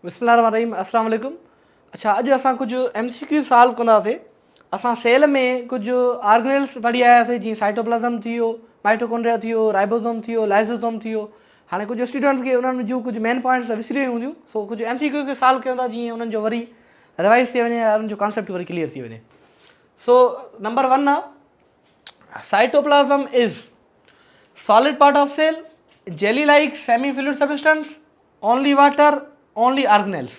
बिस्मिल्लाहिर्रहमानिर्रहीम, अस्सलाम वालेकुम। अच्छा, अॼु असां कुझु MCQ सॉल्व कंदासीं। असां सेल में कुझु ऑर्गेनेल्स पढ़ी आयासीं, जीअं साइटोप्लाज़म थी वियो, माइटोकॉन्ड्रिया थी वियो, राइबोसोम थी वियो, लाइसोसोम थी वियो। हाणे कुझु स्टूडेंट्स खे उन्हनि जूं कुझु मेन पॉइंट्स विसरी वियूं हूंदियूं, सो कुझु MCQ खे सॉल्व कयूं था, जीअं उन्हनि जो वरी रिवाइज़ थी वञे या उन्हनि जो कॉन्सेप्ट वरी क्लियर थी वञे। सो नंबर 1 आहे, साइटोप्लाज़म is solid part of cell, jelly like semi fluid substance, only water, only organelles.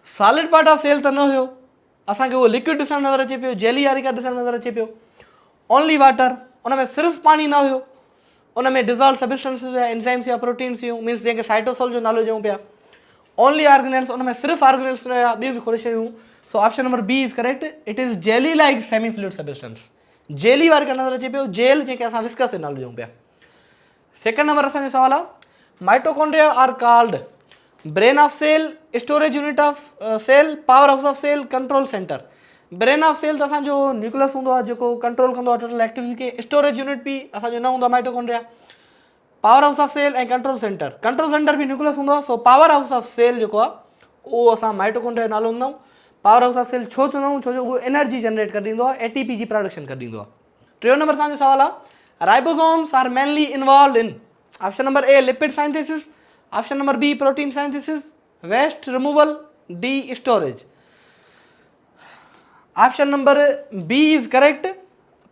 Solid part of cell त न हुयो, असांखे उहो लिक्विड ॾिसणु नज़र अचे पियो, जेली वारी का ॾिसणु नज़र अचे पियो। ओनली वाटर, उन में सिर्फ़ु पाणी न हुयो, उन में डिज़ॉल्व सब्सटेंसिस या एंजाइम्स या प्रोटीन्स हुयूं, मीन्स जंहिंखे साइटोसोल जो नालो ॾियूं पिया। ओनली ऑर्गेनेल्स, उन में सिर्फ़ु ऑर्गेनेल्स न हुया, ॿियूं बि खोड़ शयूं। So option number B is correct, it is jelly like semi fluid substance. Jelly वारी का नज़र अचे पियो, जेल जंहिंखे असां विस्कस जो नालो ॾियूं पिया। सेकंड नंबर असांजो सवाल आहे, mitochondria are called brain of cell, storage unit of cell, power house of cell, control centre. Brain of cell त असांजो न्यूक्लियस हूंदो आहे जेको कंट्रोल कंदो आहे टोटल एक्टिविटी खे। स्टोरेज यूनिट बि असांजो न हूंदो आहे mitochondria. Power house of cell ऐं कंट्रोल सेंटर बि न्यूक्लियस हूंदो आहे। So power house of cell जेको आहे उहो असां माइटोकॉन्ड्रिया जो नालो ॾींदा आहियूं। पावर हाउस ऑफ सेल छो चवंदा आहियूं, छो जो उहो एनर्जी जनरेट करे ॾींदो आहे, ATP जी प्रोडक्शन करे ॾींदो आहे। टियों नंबर तव्हांजो सवाल आहे, ribosomes are mainly involved in. Option number A lipid synthesis, option number B protein synthesis, waste removal, D storage. Option number B is correct,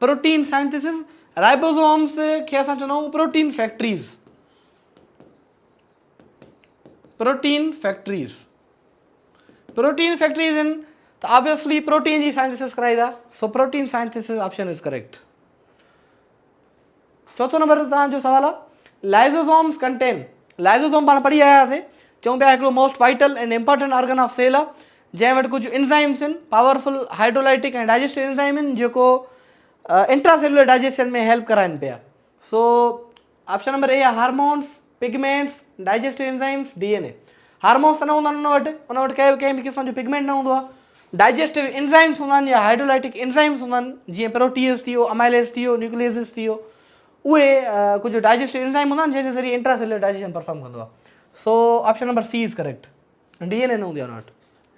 protein synthesis. Ribosomes खे असां चवंदा आहियूं प्रोटीन फैक्ट्रीज। प्रोटीन फैक्ट्रीज इन त obviously protein जी synthesis कराईंदा। So protein synthesis option is correct. चौथों number तव्हांजो सवाल आहे, लाइसोसोम्स कंटेन। लाइसोसोम पाण पढ़ी आयासीं, चऊं पिया हिकिड़ो most vital and important organ of cell आहे, जंहिं वटि कुझु एंजाइम्स आहिनि, powerful hydrolytic and digestive enzyme आहिनि जेको इंट्रासेलुलर डाइजेशन में हेल्प कराइनि पिया। सो ऑप्शन नंबर ए आहे hormones, pigments, digestive enzymes, DNA। Hormones त न हूंदा आहिनि उन वटि कंहिं बि क़िस्म जो पिगमेंट न हूंदो आहे। डाइजेस्टिव एंजाइम्स हूंदा आहिनि या हाइड्रोलाइटिक एंजाइम्स हूंदा आहिनि, जीअं प्रोटीएस थी वियो, अमाइलेज थी वियो, न्यूक्लियसिस थी वियो। उहे कुझु डाइजेस्टिव एंजाइम हूंदा आहिनि जंहिंजे ज़रिए इंट्रासेलुलर डाइजेशन परफॉर्म कंदो आहे। So option number C is correct, DNA न हूंदी आहे उन वटि।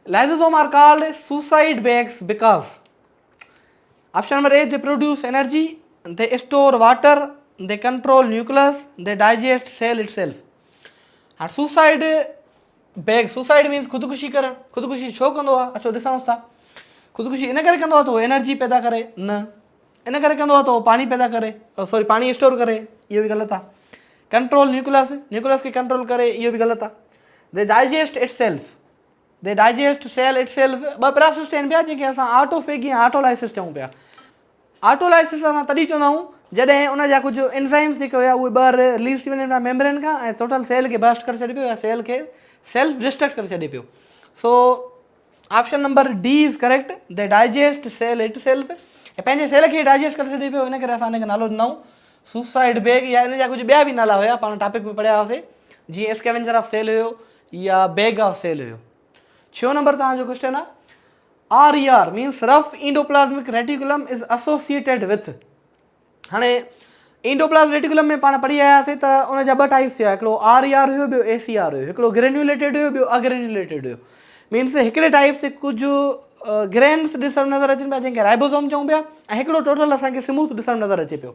Lysosome are called suicide bags because. Option number A, they produce energy, they store water, they control nucleus, they digest cell itself. हाणे suicide bag, suicide means ख़ुदकुशी करणु। ख़ुदकुशी छो कंदो आहे, अचो ॾिसूं था। ख़ुदकुशी इन करे कंदो आहे त उहो एनर्जी पैदा करे, न इन करे कंदो आहे त उहो पाणी पैदा करे, सॉरी पाणी स्टोर करे, इहो बि ग़लति आहे। कंट्रोल न्यूक्लियस खे कंट्रोल करे, इहो बि ग़लति आहे। दे डाइजेस्ट इटसेल्फ, दे डाइजेस्ट सेल इटसेल्फ। ॿ प्रोसेस थियनि पिया जंहिंखे असां ऑटोफेगी ऐं ऑटोलाइसिस चऊं पिया। ऑटोलाइसिस असां तॾहिं चवंदा आहियूं जॾहिं उन जा कुझु एंजाइम्स जेके हुया उहे ॿाहिरि रिलीज़ थी वञनि पिया मेम्ब्रेन खां ऐं टोटल सेल खे बस्ट करे छॾे पियो या सेल खे सेल्फ डिस्ट्रक्ट करे छॾे पियो। So option number D is correct, they digest cell itself. ऐं पंहिंजे सेल खे डाइजेस्ट करे छॾे पियो, इन करे असां हिनखे नालो ॾिनऊं सुसाइड बैग, या इन जा कुझु ॿिया बि नाला हुया, पाण टॉपिक में पढ़िया हुआसीं, जीअं स्कैवेंजर ऑफ सेल हुयो या बैग ऑफ सेल हुयो। 6 नंबर तव्हांजो क्वेश्चन आहे, RER means rough endoplasmic reticulum is associated with. हाणे इंडोप्लाज्मिक रेटिकुलम में पाण पढ़ी आयासीं त उन जा 2 टाइप्स हुया, हिकिड़ो RER हुयो, ॿियो ACR हुयो। हिकिड़ो ग्रेन्यूलेटेड हुयो, ॿियो अग्रेन्यूलेटेड हुयो। मीन्स हिकिड़े टाइप से कुझु ग्रेन्स ॾिसणु नज़र अचनि पिया जंहिंखे राइबोसोम चऊं पिया, ऐं हिकिड़ो टोटल असांखे स्मूथ ॾिसणु नज़र अचे पियो।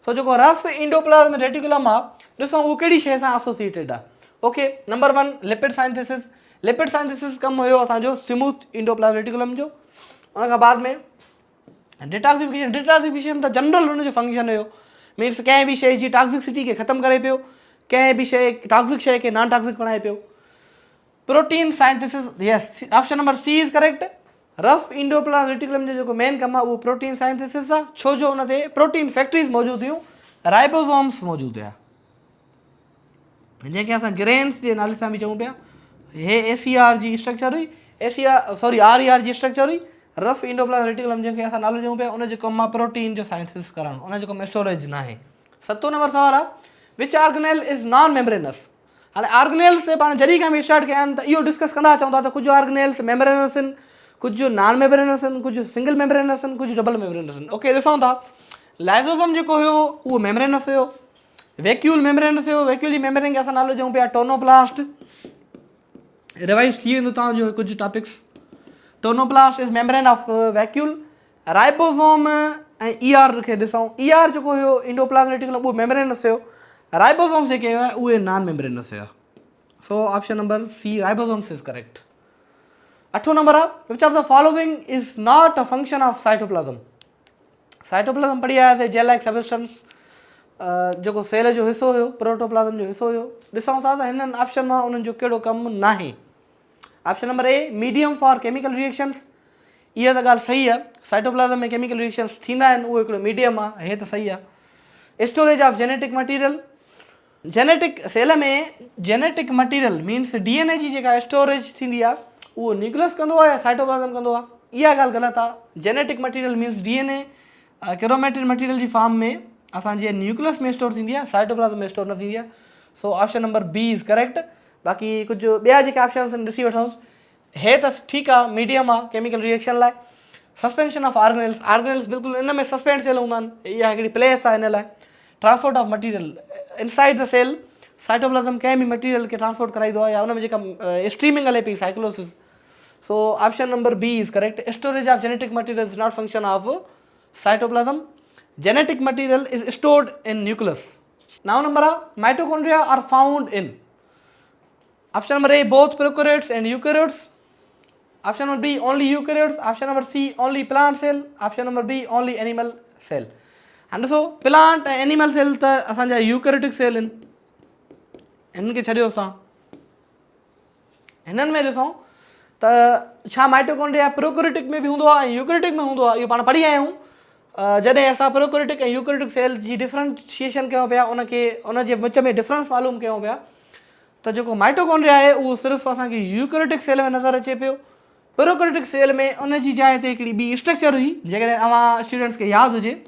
सो जेको रफ इंडोप्लाज्मिक रेटिकुलम आहे, ॾिसूं उहो कहिड़ी शइ सां एसोसिएटेड आहे। Okay, number 1 lipid synthesis. Lipid synthesis कमु हुयो असांजो स्मूथ इंडोप्लाज्मिक रेटिकुलम जो। उन खां बाद में डिटॉक्सिफिकेशन त जनरल हुनजो फंक्शन हुयो, मीन्स कंहिं बि शइ जी टॉक्सिसिटी खे ख़तमु करे पियो, कंहिं बि शइ टॉक्सिक शइ खे नॉन टॉक्सिक बणाए पियो। Protein synthesis, yes, option number C is correct. Rough endoplasmic reticulum जो जेको मेन कमु आहे उहो प्रोटीन साइंथिसिस आहे, छो जो हुन ते प्रोटीन फैक्ट्रीज़ मौजूदु हुयूं, राइबोसोम्स मौजूदु हुया, जंहिंखे असां ग्रेन्स जे नाले सां बि चऊं पिया। हे ACR जी स्ट्रक्चर हुई, RER जी स्ट्रक्चर हुई। रफ इंडोप्लाज्मिक रेटिकुलम जंहिंखे असां नालो ॾियूं पिया, उनजो कमु आहे प्रोटीन जो साइंथिसिस करणु, उनजो कमु स्टोरेज न आहे। 7 नंबर सवाल आहे, विच ऑर्गेनेल इज़ नॉन मेम्ब्रेनस। हाणे ऑर्गेनेल्स पाण जॾहिं खां बि स्टार्ट कया आहिनि त इहो डिस्कस कंदा अचूं था त कुझु ऑर्गेनेल्स मेम्ब्रेनस आहिनि, कुझु नॉन मेम्ब्रेनस आहिनि, कुझु सिंगल मेम्ब्रेनस आहिनि, कुझु डबल मेम्ब्रेनस आहिनि। ओके, ॾिसूं था। लाइसोसोम जेको हुयो उहो मेम्ब्रेनस हुयो, वैक्यूल मेम्ब्रेनस हुयो। वैक्यूल जी मेम्ब्रेन खे असां नालो ॾियूं पिया टोनोप्लास्ट। रिवाइज थी वेंदो तव्हांजो कुझु topics. Tonoplast is membrane of vacuole. Ribosome ऐं ER खे ॾिसूं. ER जेको हुयो इंडोप्लाज्मिक रेटिकुलम उहो मेम्ब्रेनस हुयो. राइबोसोम्स जेके हुआ उहे नॉन मेम्ब्रेनस हुया. So option number C ribosomes is correct. 8 number आहे which of the following is not a function of cytoplasm. Cytoplasm पढ़ी आयासीं जेल लाइक सबस्टेंस जेको सेल जो हिसो हुयो प्रोटोप्लाज्म जो हिसो हुयो. ॾिसूं था त हिननि ऑप्शन मां उन्हनि जो कहिड़ो कमु नाहे. Option number a medium for chemical reactions. इहा त ॻाल्हि सही आहे. साइटोप्लाज्म में केमिकल रिएक्शंस थींदा आहिनि उहो हिकिड़ो मीडियम आहे. हे त सही आहे. Storage of genetic material. Genetic cell में जेनेटिक मटीरियल मीन्स DNA जी जेका स्टोरेज थींदी आहे उहो न्यूक्लियस कंदो आहे या साइटोप्लाज्म कंदो आहे. इहा ॻाल्हि ग़लति आहे. Genetic material means DNA chromatic material जी फॉर्म में असांजे न्यूक्लियस में स्टोर थींदी आहे, साइटोप्लाज्म में स्टोर न थींदी आहे. So option number B is correct. बाक़ी कुझु ॿिया जेके ऑप्शन ॾिसी वठूंसि. हे त ठीकु आहे मीडियम आहे केमिकल रिएक्शन लाइ. Suspension of organelles. ऑर्गेनेल्स बिल्कुलु इन में सस्पेंड थियल हूंदा आहिनि. इहा हिकिड़ी प्लेस आहे हिन लाइ. Transport of material inside the cell. Cytoplasm कंहिं बि मटीरियल खे ट्रांसपोर्ट कराईंदो आहे या उन में जेका स्ट्रीमिंग हले पई cyclosis. So option number B is correct. Storage of genetic material is not function of cytoplasm. Genetic material is stored in nucleus. 9 number आहे mitochondria are found in. Option number A both prokaryotes and eukaryotes. Option number B only eukaryotes. Option number C only plant cell. Option number B only animal cell. हाणे ॾिसो plant ऐं animal cell त असांजा eukaryotic cell आहिनि. हिननि खे छॾियो असां. हिननि में ॾिसूं त छा माइटोकॉन्ड्रिया प्रोकैरियोटिक में बि हूंदो आहे ऐं यूकैरियोटिक में हूंदो आहे. इहो पाण पढ़ी आया आहियूं. जॾहिं असां प्रोकैरियोटिक ऐं यूकैरियोटिक सेल जी डिफ्रेंशिएशन कयूं पिया उनखे उनजे विच में डिफरेंस मालूम कयूं पिया त जेको माइटोकॉन्ड्रिया आहे उहो सिर्फ़ु असांखे यूकैरियोटिक सेल में नज़र अचे पियो. प्रोकैरियोटिक सेल में उन जी जाइ ते हिकिड़ी ॿी स्ट्रक्चर हुई. जेकॾहिं अव्हां स्टूडेंट्स खे यादि हुजे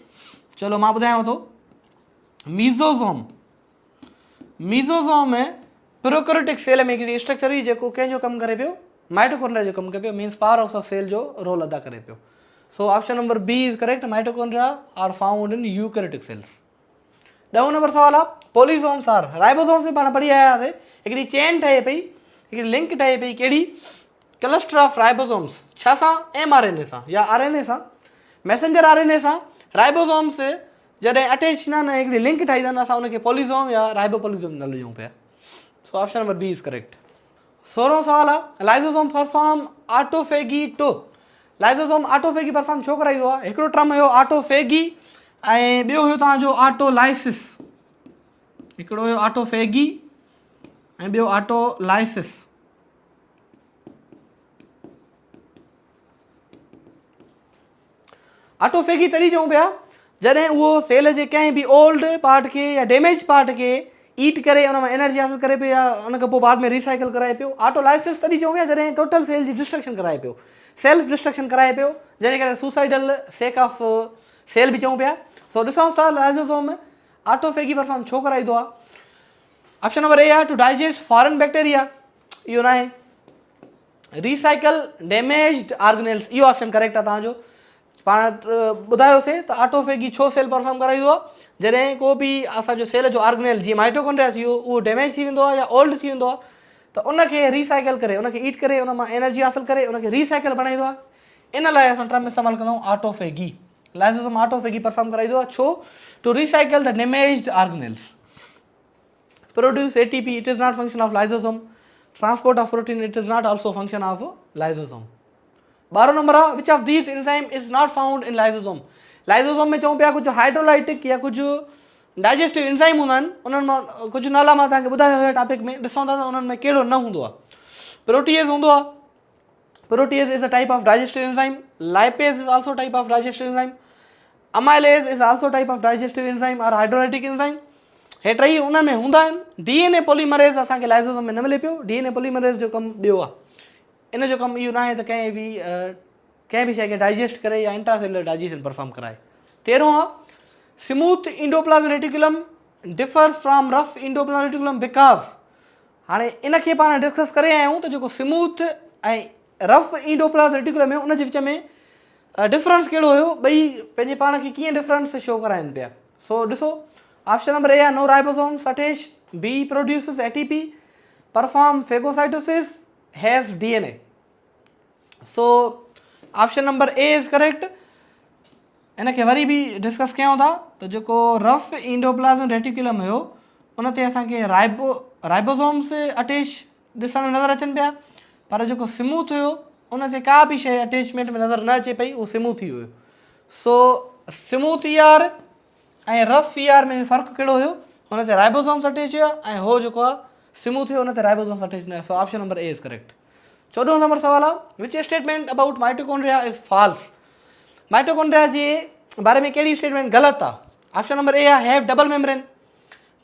चलो मां ॿुधायांव थो. मीज़ोज़ोम. मीज़ोज़ोम में प्रोकैरियोटिक सेल में हिकिड़ी स्ट्रक्चर हुई जेको कंहिंजो कमु करे पियो माइटोकॉन्ड्रिया जो कमु करे पियो. Means power of the cell जो रोल अदा करे पियो. So option number B is correct. Mitochondria are found in eukaryotic cells. 10 number सवाल आहे पोलिसोम्स आर. राइबोसोम्स में पाण पढ़ी आया हुआसीं. हिकिड़ी चेन ठहे पई हिकिड़ी लिंक ठहे पई. कहिड़ी? Cluster of ribosomes. छा सां? mRNA सां या RNA सां. मैसेंजर RNA सां राइबोसोम्स जॾहिं अटैच थींदा आहिनि हिकिड़ी लिंक ठाहींदा आहिनि असां उनखे पोलिसोम या राइबोपोलिसोम न लिखूं पिया. So option number B is correct. 16 सवाल आहे lysosome perform autophagy to. Lysosome autophagy perform छो कराईंदो आहे? हिकिड़ो टर्म हुयो ऑटोफेगी ऐं ॿियो हुयो तव्हांजो ऑटोलाइसिस. हिकिड़ो हुयो ऑटोफेगी ऐं ॿियो ऑटोलाइसिस. ऑटोफेगी तॾहिं चऊं पिया जॾहिं उहो सेल जे कंहिं बि ओल्ड पार्ट खे या डैमेज पार्ट खे ईट करे उन मां एनर्जी हासिल करे पियो या उन खां पोइ बाद में रिसाइकल कराए पियो. ऑटोलाइसिस तॾहिं चऊं पिया जॾहिं टोटल सेल जी डिस्ट्रक्शन कराए पियो. सेल्फ डिस्ट्रक्शन कराए पियो जंहिंजे करे सुसाइडल सेक ऑफ सेल बि चऊं पिया. सो ॾिसूं था लाइज़ोसोम में ऑटोफेगी परफॉर्म छो कराईंदो आहे. ऑप्शन नंबर ए आहे टू डाइजेस्ट फॉरेन बैक्टीरिया. इहो न आहे. Recycle damaged organelles. इहो ऑप्शन करेक्ट आहे तव्हांजो. पाण ॿुधायोसीं त ऑटोफेगी छो सेल परफॉर्म कराईंदो आहे. जॾहिं को बि असांजो सेल जो ऑर्गेनेल जीअं माइटोकॉन्ड्रिया थी वियो उहो डैमेज थी वेंदो आहे या ओल्ड थी वेंदो आहे त उनखे रिसाइकल करे उनखे ईट करे उन मां एनर्जी हासिल करे उनखे रिसाइकल बणाईंदो आहे. इन लाइ असां टर्म इस्तेमालु कंदा आहियूं ऑटोफेगी. लाइज़ोसोम ऑटोफेगी परफॉर्म कराईंदो आहे. छो? To recycle the damaged organelles. Produce ATP. It is not function of lysosome. Transport of protein. It is not also function of lysosome. 12 number आहे which of these enzyme is not found in lysosome. Lysosome में चऊं पिया कुझु hydrolytic या कुझु digestive enzyme हूंदा आहिनि. उन्हनि मां कुझु नाला मां तव्हांखे ॿुधायो हुयो टॉपिक में. ॾिसूं था त उन्हनि में कहिड़ो न हूंदो आहे. प्रोटीएज़ हूंदो आहे. Protease is a type of digestive enzyme. Lipase is also type of digestive enzyme. Amylase is also type of digestive enzyme और हाइड्रोलाइटिक एंजाइम. हे टई उन में हूंदा आहिनि. DNA पॉलीमरेज़ असांखे लाइज़ोसोम में न मिले पियो. DNA पॉलीमरेज़ जो कमु ॿियो आहे. इन जो कमु इहो न आहे त कंहिं बि शइ खे डाइजेस्ट करे या इंट्रासेलुलर डाइजेशन परफॉर्म कराए. 13 आहे smooth endoplasmic reticulum differs from rough endoplasmic reticulum because. हाणे इनखे पाण डिस्कस करे आया आहियूं त जेको स्मूथ ऐं रफ इंडोप्लाज्मिक रेटिकुलम में उनजे विच में डिफरेंस कहिड़ो हुयो. ॿई पंहिंजे पाण खे कीअं डिफरेंस शो कराइनि पिया. सो ॾिसो ऑप्शन नंबर ए आहे no ribosomes attach. B produces ATP. Perform phagocytosis. Has DNA. So option number A is correct. इनखे वरी बि डिस्कस कयूं था त जेको रफ इंडोप्लाज़्म रेटिकुलम हुयो उन ते असांखे राइबोसोम्स अटैच ॾिसण में नज़र अचनि पिया, पर जेको स्मूथ हुयो उन ते का बि शइ अटैचमेंट में नज़र न अचे पई, उहो स्मूथ ई हुयो. सो स्मूथ ER ऐं रफ ER में फ़र्क़ु कहिड़ो हुयो? हुन ते राइबोसोम्स अटैच हुया ऐं हो जेको आहे स्मूथ हुयो हुन ते राइबोसोम्स अटैच न हुया. So option number A is correct. 14 number सवाल आहे, which statement about mitochondria is false. Mitochondria जे बारे में कहिड़ी स्टेटमेंट ग़लति आहे? ऑप्शन नंबर ए आहे हैव डबल मेम्ब्रेन.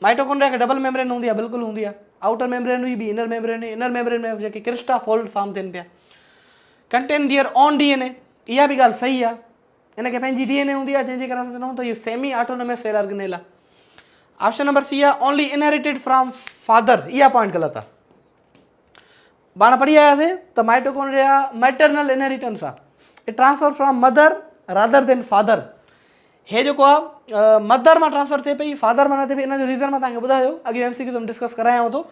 माइटोकॉन्ड्रिया खे डबल मेम्ब्रेन हूंदी आहे, बिल्कुलु हूंदी आहे. आउटर मेम्ब्रेन हुई बि, इनर मेम्ब्रेन हुई. इनर मेम्ब्रेन में जेके क्रिस्टा फोल्ड फॉर्म थियनि पिया. कंटेन दियर ऑन DNA, इहा बि ॻाल्हि सही आहे. इनखे पंहिंजी DNA हूंदी आहे जंहिंजे करे असां चवंदा आहियूं त इहो सेमी ऑटोनोमस सेल ऑर्गेनेल आहे. ऑप्शन नंबर सी आहे ओनली इनहेरिटेड फ्रॉम फादर. इहा पॉइंट ग़लति आहे. पाण पढ़ी आयासीं त माइटोकॉन्ड्रिया मैटरनल इनहेरिटेंस आहे. It transfer from mother rather than father. हे जेको आहे मदर मां ट्रांसफर थिए पई, फादर मां न थिए पई. इन जो रीज़न मां तव्हांखे ॿुधायो, अॻे MCQ में डिस्कस करायां थो.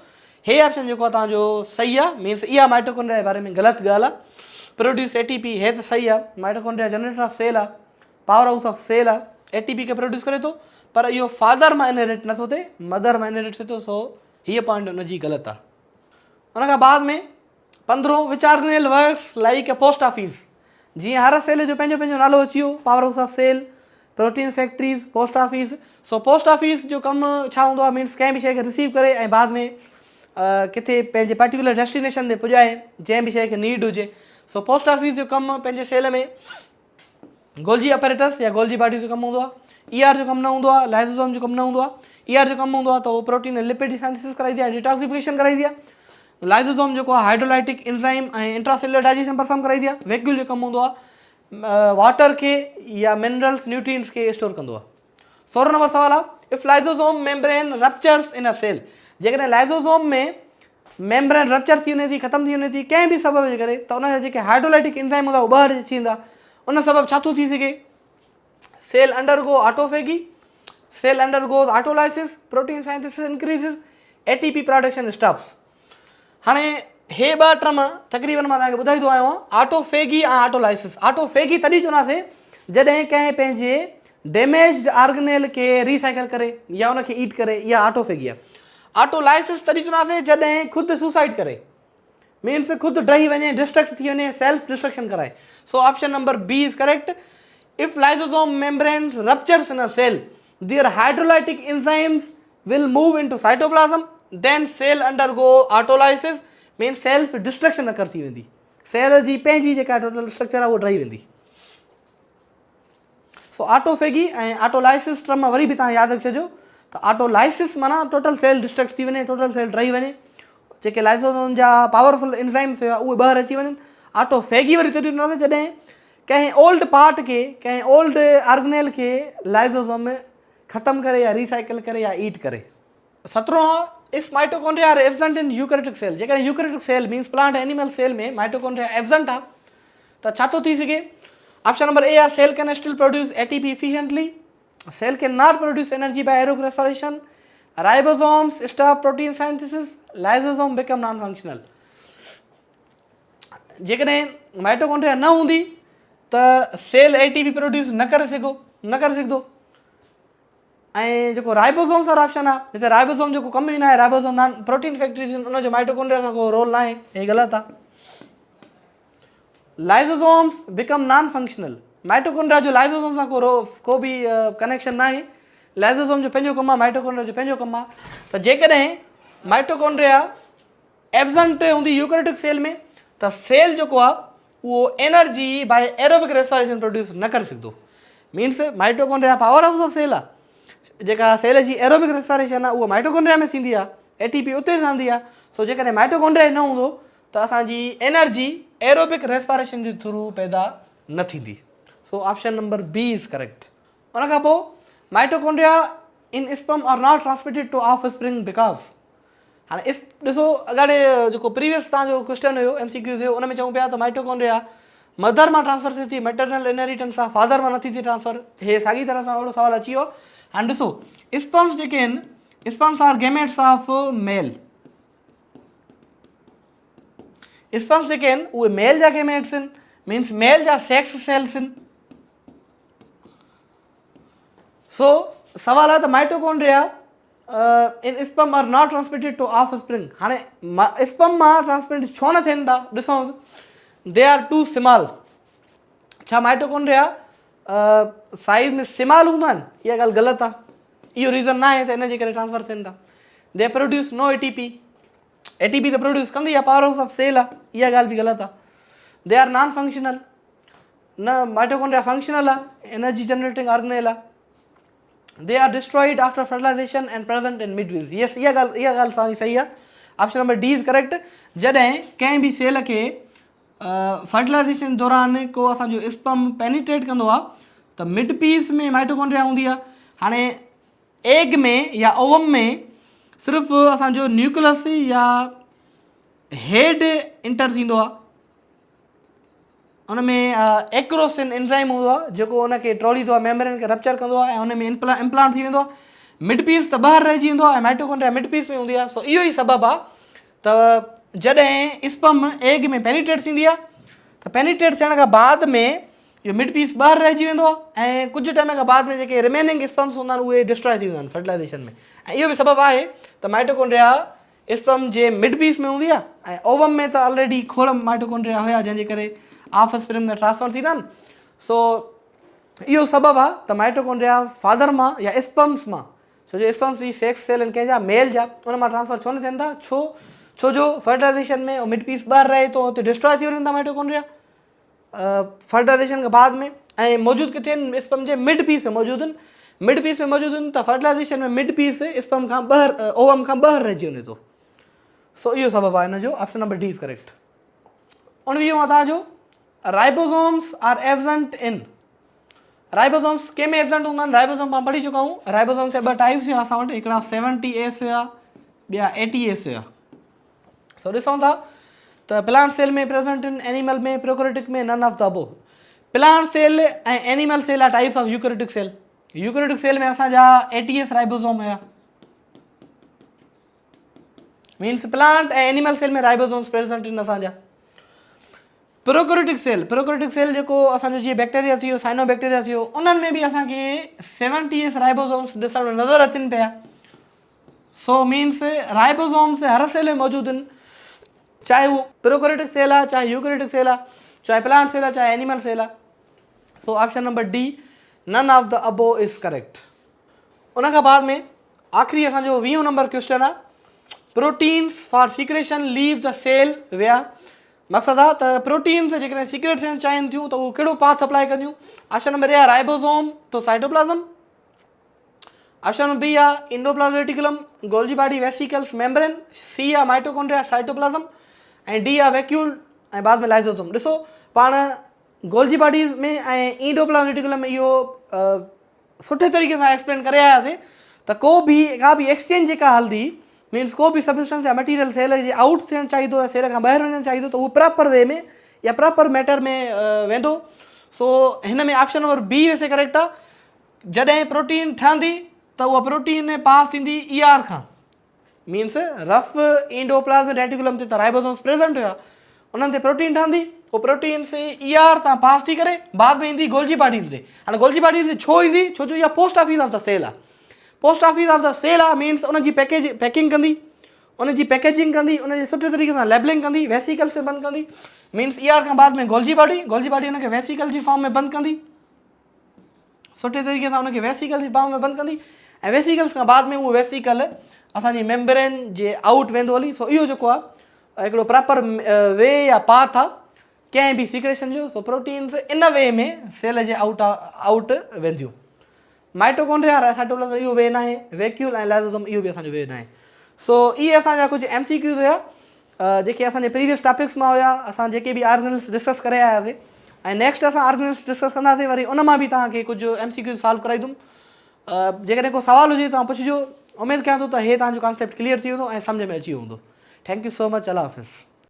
हे ऑप्शन जेको आहे तव्हांजो सही आहे. मीन्स इहा माइटोकॉन्ड्रिया जे बारे में ग़लति ॻाल्हि आहे. प्रोड्यूस ATP, हे त सही आहे. माइटोकॉन्ड्रिया जनरेटर ऑफ सेल आहे, पावर हाउस ऑफ सेल आहे. ATP खे प्रोड्यूस करे थो, पर इहो फादर मां इनहेरिट नथो थिए, मदर मां इनहेरिट थिए थो. सो हीअ पॉइंट हुनजी ग़लति आहे. हुन खां बाद में 15 which organelle works like a post office. जीअं हर सेल जो पंहिंजो पंहिंजो नालो अची वियो, power house of cell, protein factories, post office. So post office जो कमु छा हूंदो आहे? मीन्स कंहिं बि शइ खे रिसीव करे ऐं बाद में किथे पंहिंजे पर्टिकुलर डेस्टिनेशन ते पुॼाए जंहिं बि शइ खे नीड हुजे. सो पोस्ट ऑफिस जो कमु पंहिंजे सेल में गोल्जी अपरेटस या गोल्जी बॉडी जो कमु हूंदो आहे. ER जो कमु न हूंदो आहे, लाइसोसोम जो कमु न हूंदो आहे. ER जो कमु हूंदो आहे त उहो प्रोटीन लिपिड जी सिंथेसिस कराईंदी आहे, डिटॉक्सिफिकेशन कराईंदी आहे. लाइसोसोम जेको आहे हाइड्रोलाइटिक एंजाइम ऐं इंट्रासेल्युलर डाइजेशन परफॉर्म कराईंदी आहे. वैक्यूल जो कमु हूंदो आहे वाटर खे या मिनरल्स न्यूट्रिएंट्स खे स्टोर कंदो आहे. 16 नंबर सवाल आहे, if lysosome membrane ruptures in a cell. जेकॾहिं लाइसोसोम में मेम्ब्रेन रप्चर थी वञे थी, ख़तमु थी वञे थी कंहिं बि सबब जे करे, त उनजा जेके हाइड्रोलाइटिक एंजाइम हूंदा उहे ॿाहिरि अची वेंदा. उन सबब छा थो थी सघे? Cell undergo autophagy, cell undergoes autolysis, protein synthesis increases, ATP production stops. हाणे हे ॿ टर्म तक़रीबन मां तव्हांखे ॿुधाईंदो आहियां, ऑटोफेगी ऐं ऑटोलाइसिस. ऑटोफेगी तॾहिं चवंदासीं जॾहिं कंहिं पंहिंजे डैमेज्ड ऑर्गेनेल खे रिसाइकल करे या उनखे ईट करे, इहा ऑटोफेगी आहे. ऑटोलाइसिस तॾहिं चवंदासीं जॾहिं ख़ुदि सुसाइड करे, मीन्स ख़ुदि ड्रही वञे, डिस्ट्रक्ट थी वञे, सेल्फ डिस्ट्रक्शन कराए. So option number B is correct. If lysosome membrane ruptures in a cell, their hydrolytic enzymes will move into cytoplasm, then cell undergo autolysis. Means self destruction occur थी वेंदी. Cell जी पंहिंजी जेका total structure आहे उहो ड्रही वेंदी. सो autophagy ऐं autolysis term worry बि तव्हां यादि रखी छॾियो त ऑटोलाइसिस माना टोटल सेल डिस्ट्रक्ट थी वञे, टोटल सेल ड्रही वञे, जेके लाइसोसोम जा पावरफुल एंजाइम्स हुआ उहे ॿाहिरि अची वञनि. ऑटोफेगी वरी तॾहिं चवंदासीं जॾहिं कंहिं ओल्ड पार्ट खे, कंहिं ओल्ड ऑर्गेनेल खे लाइसोसोम में ख़तमु करे या रिसाइकल करे या ईट करे. 17 if mitochondria are absent in eukaryotic cell. जेकॾहिं eukaryotic cell means plant animal cell में माइटोकॉन्ड्रिया एब्सेंट आहे त छा थो थी सघे? ऑप्शन नंबर ए आहे cell can still produce ATP efficiently, cell can not produce energy by aerobic respiration, ribosomes stop protein synthesis, lysosome become non functional. जेकॾहिं mitochondria न हूंदी त सेल ATP प्रोड्यूस न करे सघंदो. ऐं जेको राइबोसोम्स वारो ऑप्शन आहे, जिते राइबोसोम जो कमु ई न आहे, राइबोसोम नॉन प्रोटीन फैक्ट्रीज उनजो माइटोकॉन्ड्रिया सां को रोल न आहे, हे ग़लति आहे. Lysosomes become non functional. Mitochondria जो लाइसोसोम सां को बि कनेक्शन न आहे. लाइसोसोम जो पंहिंजो कमु आहे, माइटोकॉन्ड्रिया जो पंहिंजो कमु आहे. त जेकॾहिं माइटोकॉन्ड्रिया एब्सेंट हूंदी यूकैरियोटिक सेल में त सेल जेको आहे उहो energy by aerobic respiration produce न करे सघंदो. Means mitochondria power house of cell आहे. जेका सेल जी एरोबिक रेस्पिरेशन आहे उहा माइटोकॉन्ड्रिया में थींदी आहे, ATP उते ठहंदी आहे. सो जेकॾहिं माइटोकॉन्ड्रिया न हूंदो त असांजी एनर्जी एरोबिक रेस्पिरेशन जे थ्रू पैदा न थींदी. So option number B is correct. उन खां पोइ mitochondria in sperm are not transmitted to offspring because. हाणे ॾिसो अॻाड़े जेको प्रीवियस तव्हांजो क्वेश्चन हुयो MCQ हुयो, उन में चऊं पिया त माइटोकॉन्ड्रिया मदर मां ट्रांसफर थिए थी, मैटरनल इनहेरिटेंस आहे, फादर मां नथी थिए ट्रांसफर. हे साॻी तरह सां अहिड़ो सवाल अची वियो. हाणे ॾिसो स्पर्म्स जेके आहिनि, sperms are gametes of male. Sperms जेके आहिनि उहे मेल जा गेमेट्स आहिनि, मीन्स मेल जा सेक्स सेल्स आहिनि। सो सवाल आहे त mitochondria in sperm are not transmitted to offspring. हाणे स्पर्म मां ट्रांसमिट छो न थियनि था, ॾिसूं दे आर टू स्मॉल। छा माइटोकॉन्ड्रिया साइज़ में स्मॉल हूंदा आहिनि? इहा ॻाल्हि ग़लति आहे, इहो रीज़न न आहे त इन जे करे ट्रांसफर थियनि था। They produce no ATP, ATP त प्रोड्यूस कंदी आहे, पावर हाउस ऑफ सेल आहे, इहा ॻाल्हि बि ग़लति आहे। दे आर नॉन फंक्शनल, न माइटोकॉन्ड्रिया फंक्शनल आहे, एनर्जी जनरेटिंग ऑर्गेनेल आहे। They are destroyed after fertilization and present in midpiece. Yes, इहा ॻाल्हि तव्हांजी सही आहे। Option number D is correct. जॾहिं कंहिं बि सेल खे फर्टिलाइजेशन दौरान को असांजो स्पर्म पेनिट्रेट कंदो आहे त मिड पीस में माइटोकॉन्ड्रिया हूंदी आहे। हाणे एग में या ओवम में सिर्फ़ु असांजो न्यूक्लियस या हेड इंटर थींदो आहे, उन में एक्रोसिन एंजाइम हूंदो आहे जेको उनखे ट्रोलींदो आहे, मेम्ब्रेन खे रप्चर कंदो आहे ऐं उन में इम्प्लांट थी वेंदो आहे। मिड पीस त ॿाहिरि रहिजी वेंदो आहे ऐं माइटोकॉन्ड्रिया मिड पीस में हूंदी आहे। सो इहो ई सबबु आहे त जॾहिं स्पर्म एग में पेनिट्रेट थींदी आहे त पेनिट्रेट थियण खां बाद में इहो मिड पीस ॿाहिरि रहिजी वेंदो आहे ऐं कुझु टाइम खां बाद में जेके रिमेनिंग स्पर्म्स हूंदा आहिनि उहे डिस्ट्रॉय थी वेंदा आहिनि फर्टिलाइजेशन में। ऐं इहो बि सबबु आहे त माइटोकॉन्ड्रिया स्पर्म जे मिड पीस में हूंदी आहे ऐं ओवम में त ऑलरेडी खोड़ माइटोकॉन्ड्रिया हुया जंहिंजे करे ऑफ स्पर्म में ट्रांसफर थींदा आहिनि। सो इहो सबबु आहे त माइटोकॉन्ड्रिया फादर मां या स्पर्म्स मां, छो जो स्पर्म्स जी सेक्स सेल आहिनि कंहिंजा मेल जा, उन मां ट्रांसफर छो न थियनि था? छो जो फर्टिलाइजेशन में मिड पीस ॿाहिरि रहे थो, हुते डिस्ट्रॉय थी वञनि था माइटोकॉन्ड्रिया फर्टिलाइजेशन खां बाद में। ऐं मौजूदु किथे आहिनि? स्पर्म जे मिड पीस में मौजूदु आहिनि। मिड पीस में मौजूदु आहिनि त फर्टिलाइजेशन में मिड पीस स्पर्म खां ॿाहिरि ओवम खां ॿाहिरि रहिजी वञे थो। सो इहो सबबु आहे हिन जो। Option number D is correct. 19 आहे तव्हांजो ribosomes are absent in. Ribosomes कंहिं में एब्सेंट हूंदा आहिनि? राइबोसोम पाण पढ़ी चुका आहियूं। राइबोसोम्स जा ॿ टाइप्स हुआ असां वटि, हिकिड़ा 70S हुआ, ॿिया 80S हुआ। सो ॾिसूं था त प्लांट सेल में प्रेजेंट इन, एनिमल में, प्रोकैरियोटिक में, none of the above. Plant cell ऐं animal cell are types of eukaryotic cell. Eukaryotic cell में असांजा 80S राइबोसोम हुया, मीन्स प्लांट ऐं एनिमल सेल में राइबोसोम्स प्रेजेंट इन असांजा। प्रोकैरियोटिक सेल जेको असांजो जीअं बैक्टीरिया थी वियो, साइनो बैक्टीरिया थी वियो, उन्हनि में बि असांखे 70S राइबोसोम्स ॾिसण में नज़र अचनि पिया। सो मीन्स राइबोसोम्स हर सेल में मौजूदु आहिनि, चाहे उहो प्रोकैरियोटिक सेल आहे, चाहे यूकैरियोटिक सेल आहे, चाहे प्लांट सेल आहे, चाहे एनिमल सेल आहे। So option number D, none of the above is correct. उन खां बाद में आख़िरी असांजो 20 नंबर क्वेश्चन आहे, proteins for secretion leave the cell where. मक़सदु आहे त प्रोटीन्स जेकॾहिं सीक्रेट थियणु चाहिनि थियूं त उहो कहिड़ो पाथ अप्लाई कंदियूं? ऑप्शन नंबर ए आहे ribosome to cytoplasm. Option number B आहे endoplasmic reticulum, Golgi body, vesicles, membrane. C आहे माइटोकॉन्ड्रिया, साइटोप्लाज़म। ऐं डी आहे वैक्यूल ऐं बाद में लाइसोसोम। ॾिसो पाण गोल्गी बॉडीज़ में ऐं इंडोप्लाज्मिक रेटिकुलम में इहो सुठे तरीक़े सां एक्सप्लेन करे आयासीं त का बि एक्सचेंज जेका हलंदी, मीन्स को बि सब्सटेंस या मटीरियल सेल जे आउट थियणु चाहींदो या सेल खां ॿाहिरि वञणु चाहींदो त उहो प्रॉपर वे में या प्रॉपर मैटर में वेंदो। सो हिन में ऑप्शन नंबर बी वैसे करेक्ट आहे। जॾहिं प्रोटीन ठहंदी त उहा प्रोटीन पास थींदी ER खां, मीन्स रफ इंडोप्लाज्मिक रेटिकुलम ते त राइबोसोम्स प्रेजेंट हुया, उन्हनि ते प्रोटीन ठहंदी, उहो प्रोटीन से ER तां पास थी करे बाद में ईंदी गोल्गी बॉडीज़ ते। हाणे गोल्गी बॉडीज़ ते छो ईंदी? छो जो इहा post office of the cell आहे। Post office of the cell आहे मीन्स उनजी पैकिंग कंदी, उनजी पैकेजिंग कंदी, उनजी सुठे तरीक़े सां लेबलिंग कंदी, वेसिकल से बंदि कंदी। मीन्स ER खां बाद में गोल्गी बॉडी उनखे वेसिकल जी फॉर्म में बंदि कंदी, सुठे तरीक़े सां उनखे वेसिकल जी फॉर्म में बंदि कंदी ऐं वेसिकल्स खां बाद में उहो वेसिकल असांजी मेम्ब्रेन जे आउट वेंदो हली। सो इहो जेको आहे हिकिड़ो प्रॉपर वे या पाथ आहे कंहिं बि सीक्रेशन जो। सो प्रोटीन्स इन वे में सेल जे आउट वेंदियूं। माइटोकॉन्ड्रिया, साइटोप्लाज़म इहो वे न आहे, वैक्यूल ऐं लाइसोसोम इहो बि असांजो वे न आहे। सो इहे असांजा कुझु MCQs हुया जेके असांजे प्रीवियस टॉपिक्स मां हुया, असां जेके बि ऑर्गेनल्स डिस्कस करे आयासीं ऐं नेक्स्ट असां ऑर्गेनल्स डिस्कस कंदासीं, वरी उन मां बि तव्हांखे कुझु MCQs सॉल्व कराईंदुमि। जेकॾहिं को सवाल हुजे तव्हां पुछिजो। उमेदु कयां थो त हे तव्हांजो कॉन्सेप्ट क्लियर थी वेंदो ऐं सम्झ में अची वेंदो। Thank you so much. अल्लाह हाफ़िज़।